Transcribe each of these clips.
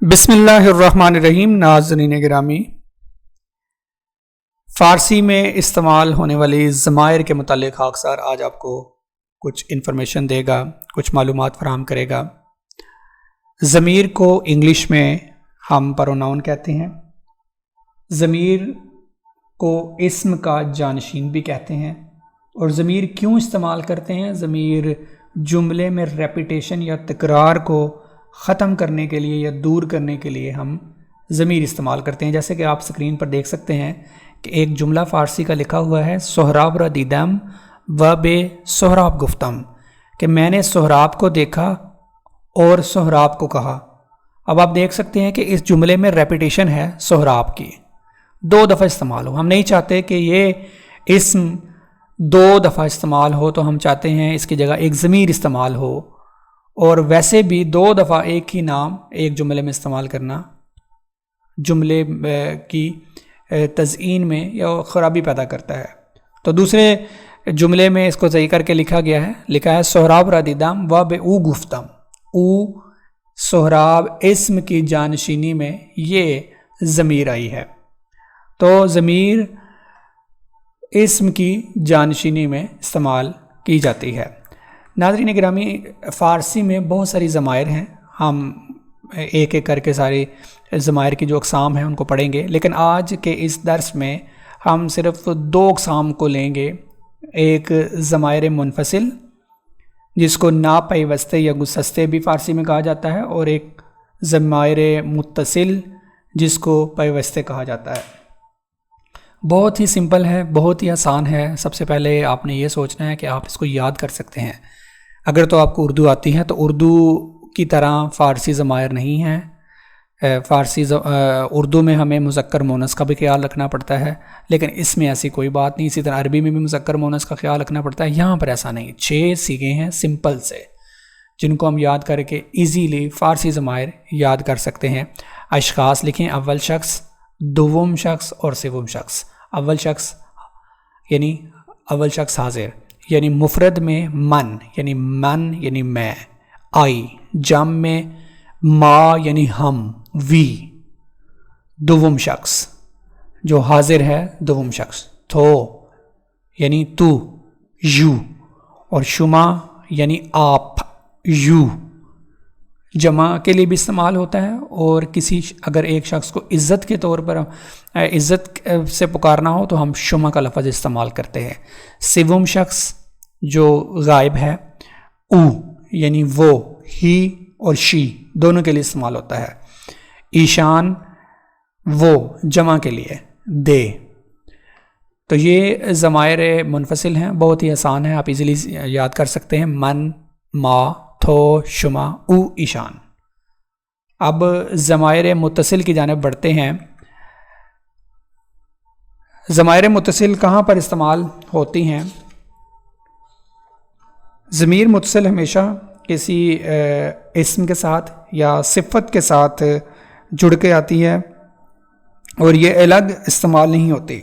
بسم اللہ الرحمن الرحیم. ناظرین گرامی، فارسی میں استعمال ہونے والی ضمائر کے متعلق خاک سار آج آپ کو کچھ انفارمیشن دے گا، کچھ معلومات فراہم کرے گا. ضمیر کو انگلش میں ہم پروناؤن کہتے ہیں. ضمیر کو اسم کا جانشین بھی کہتے ہیں. اور ضمیر کیوں استعمال کرتے ہیں؟ ضمیر جملے میں ریپیٹیشن یا تکرار کو ختم کرنے کے لیے یا دور کرنے کے لیے ہم ضمیر استعمال کرتے ہیں. جیسے کہ آپ سکرین پر دیکھ سکتے ہیں کہ ایک جملہ فارسی کا لکھا ہوا ہے، سہراب را دیدم و بے سہراب گفتم، کہ میں نے سہراب کو دیکھا اور سہراب کو کہا. اب آپ دیکھ سکتے ہیں کہ اس جملے میں ریپیٹیشن ہے سہراب کی، 2 دفعہ استعمال ہو. ہم نہیں چاہتے کہ یہ اسم 2 دفعہ استعمال ہو، تو ہم چاہتے ہیں اس کی جگہ ایک ضمیر استعمال ہو. اور ویسے بھی 2 دفعہ ایک ہی نام ایک جملے میں استعمال کرنا جملے کی تزئین میں یا خرابی پیدا کرتا ہے. تو دوسرے جملے میں اس کو صحیح کر کے لکھا ہے سہراب را دیدم و بے او گفتم. او سہراب اسم کی جانشینی میں یہ ضمیر آئی ہے. تو ضمیر اسم کی جانشینی میں استعمال کی جاتی ہے. ناظرین گرامی، فارسی میں بہت ساری ضمائر ہیں. ہم ایک ایک کر کے ساری ضمائر کی جو اقسام ہیں ان کو پڑھیں گے، لیکن آج کے اس درس میں ہم صرف 2 اقسام کو لیں گے. ایک ضمائر منفصل جس کو ناپیوستے یا گسستے بھی فارسی میں کہا جاتا ہے، اور ایک ضمائر متصل جس کو پیوستے کہا جاتا ہے. بہت ہی سمپل ہے، بہت ہی آسان ہے. سب سے پہلے آپ نے یہ سوچنا ہے کہ آپ اس کو یاد کر سکتے ہیں. اگر تو آپ کو اردو آتی ہے تو اردو کی طرح فارسی ضمائر نہیں ہیں. اردو میں ہمیں مذکر مونث کا بھی خیال رکھنا پڑتا ہے، لیکن اس میں ایسی کوئی بات نہیں. اسی طرح عربی میں بھی مذکر مونث کا خیال رکھنا پڑتا ہے. یہاں پر ایسا نہیں. 6 صیغے ہیں سمپل سے جن کو ہم یاد کر کے ایزیلی فارسی ضمائر یاد کر سکتے ہیں. اشخاص لکھیں، اول شخص، دوم شخص اور سوم شخص. اول شخص حاضر، یعنی مفرد میں من یعنی میں، آئی. جم میں ما یعنی ہم، وی. دوم شخص جو حاضر ہے، دوم شخص. تو یعنی تو، یو. اور شما یعنی آپ، یو. جمع کے لیے بھی استعمال ہوتا ہے. اور اگر ایک شخص کو عزت کے طور پر عزت سے پکارنا ہو تو ہم شما کا لفظ استعمال کرتے ہیں. سوم شخص جو غائب ہے، او یعنی وہ، ہی اور شی دونوں کے لیے استعمال ہوتا ہے. ایشان وہ، جمع کے لیے دے. تو یہ ضمائر منفصل ہیں، بہت ہی آسان ہے، آپ ایزیلی یاد کر سکتے ہیں. من، ما، تھو، شما، او، ایشان. اب ضمائر متصل کی جانب بڑھتے ہیں. ضمائر متصل کہاں پر استعمال ہوتی ہیں؟ ضمیر متصل ہمیشہ کسی اسم کے ساتھ یا صفت کے ساتھ جڑ کے آتی ہے اور یہ الگ استعمال نہیں ہوتی.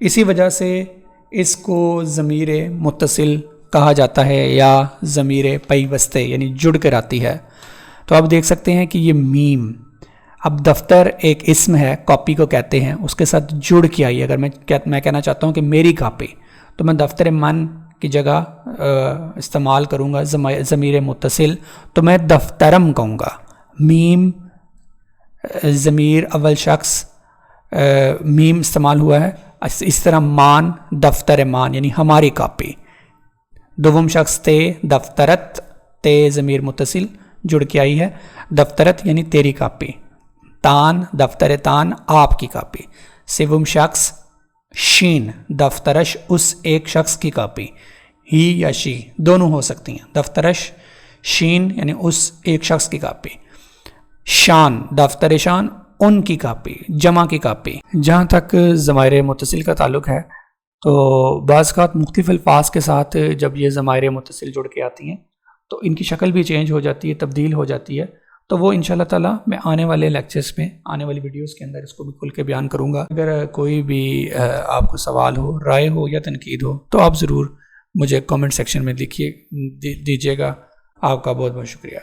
اسی وجہ سے اس کو ضمیر متصل کہا جاتا ہے یا ضمیر پیوستے یعنی جڑ کر آتی ہے. تو آپ دیکھ سکتے ہیں کہ یہ میم. اب دفتر ایک اسم ہے، کاپی کو کہتے ہیں، اس کے ساتھ جڑ کے آئی. اگر میں کہنا چاہتا ہوں کہ میری کاپی، تو میں دفتر من کی جگہ استعمال کروں گا ضمیر متصل، تو میں دفترم کہوں گا. میم ضمیر اول شخص میم استعمال ہوا ہے. اس طرح مان، دفتر مان یعنی ہماری کاپی. دوم شخص تے، دفترت، تے ضمیر متصل جڑ کے آئی ہے. دفترت یعنی تیری کاپی. تان، دفتر تان آپ کی کاپی. سوم شخص شین، دفترش اس ایک شخص کی کاپی. ہی یا شی دونوں ہو سکتی ہیں. دفترش شین یعنی اس ایک شخص کی کاپی. شان، دفتر شان ان کی کاپی، جمع کی کاپی. جہاں تک ضمائر متصل کا تعلق ہے تو بعض اوقات مختلف الفاظ کے ساتھ جب یہ ضمائر متصل جڑ کے آتی ہیں تو ان کی شکل بھی چینج ہو جاتی ہے، تبدیل ہو جاتی ہے. تو وہ انشاءاللہ تعالیٰ میں آنے والے لیکچرز میں، آنے والی ویڈیوز کے اندر اس کو بھی کھل کے بیان کروں گا. اگر کوئی بھی آپ کو سوال ہو، رائے ہو یا تنقید ہو تو آپ ضرور مجھے کامنٹ سیکشن میں دیجیے گا. آپ کا بہت بہت شکریہ.